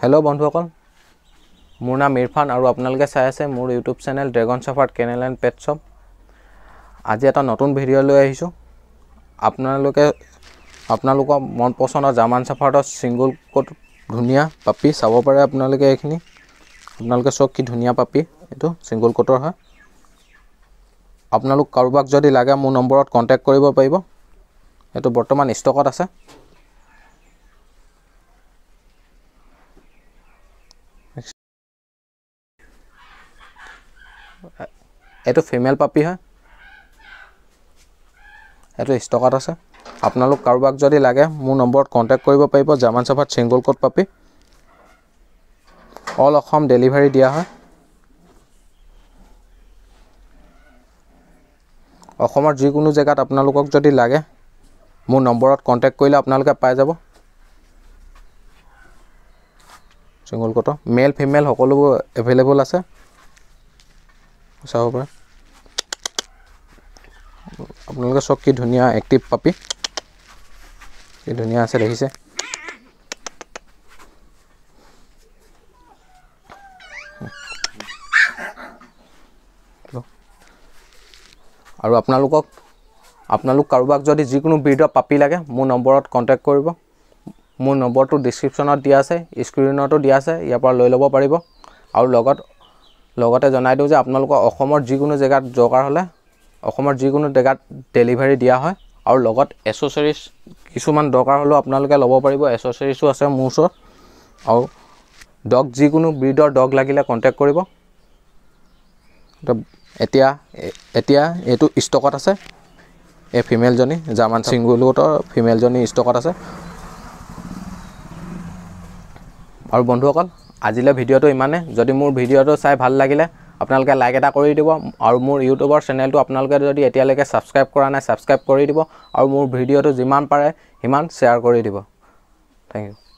Hello बंधुসকল মোৰ নাম ইৰফান আৰু আপোনালোকে চাই আছে মোৰ YouTube channel dragon Chafford kennel and pet shop. আজি এটা নতুন ভিডিঅ' লৈ আহিছো। আপোনালোকৰ মন পছন্দৰ জাৰ্মান চাফাৰ্ডৰ সিঙ্গল কোট ধুনিয়া পাপি চাব পাৰে। আপোনালোকে এইখিনি আপোনালোকে চক কি ধুনিয়া পাপি, এটো সিঙ্গল কোটৰ হয়। আপোনালোক কাৰোবাক যদি লাগে মোৰ নম্বৰত কন্টাক্ট কৰিব পাৰিব। এটো বৰ্তমান ষ্টকত আছে। এটো ফিমেল পাপি হয়, এটো ষ্টকত আছে। আপোনালোক কাৰোবাক যদি লাগে মোৰ নম্বৰত কন্টাক্ট কৰিব পাৰিব। জাৰ্মান চাফাৰ্ড সিঙ্গল কোট পাপি অল অসম ডেলিভাৰী দিয়া হয়। অসমৰ যিকোনো জায়গাত আপোনালোকক যদি লাগে মোৰ নম্বৰত কন্টাক্ট কৰিলে আপোনালোকে পাই যাব। সিঙ্গল কোট মেল ফিমেল সকলোবোৰ এভেইলেবল আছে, চাব পাৰে। আপোনালোকে চক কি ধুনিয়া এক্টিভ পাপি, কি ধুনিয়া আছে দেখিছে। আৰু আপোনালোক কাৰোবাক যদি যিকোনো ব্ৰিডৰ পাপি লাগে মোৰ নম্বৰত কন্টাক্ট কৰিব। মোৰ নম্বৰটো ডেসক্ৰিপচনত দিয়া আছে, স্ক্ৰিনতো দিয়া আছে, ইয়াৰ পৰা লৈ ল'ব পাৰিব। আৰু লগতে জনাই দিওঁ যে আপোনালোকৰ অসমৰ যিকোনো জায়গাত দৰকাৰ হ'লে অসমৰ যিকোনো জায়গাত ডেলিভাৰী দিয়া হয়। আৰু লগত এসেসৰিজ কিছুমান দৰকাৰ হ'লেও আপোনালোকে ল'ব পাৰিব। এসেসৰিজও আছে মোৰ ওচৰত। আৰু ডগ যিকোনো ব্ৰিডৰ ডগ লাগিলে কন্টাক্ট কৰিব। এতিয়া এটো ষ্টকত আছে। এই ফিমেলজনী জাৰ্মান সিঙ্গল কোটৰ ফিমেলজনী ষ্টকত আছে। আৰু বন্ধুসকল আজিলৈ ভিডিঅ'টো ইমানে। যদি মোৰ ভিডিঅ'টো চাই ভাল লাগিলে আপোনালোকে লাইক এটা কৰি দিব। আৰু মোৰ ইউটিউবৰ চেনেলটো আপোনালোকে যদি এতিয়ালৈকে সাবস্ক্ৰাইব কৰা নাই সাবস্ক্ৰাইব কৰি দিব। আৰু মোৰ ভিডিঅ'টো যিমান পাৰে সিমান শ্বেয়াৰ কৰি দিব। Thank U.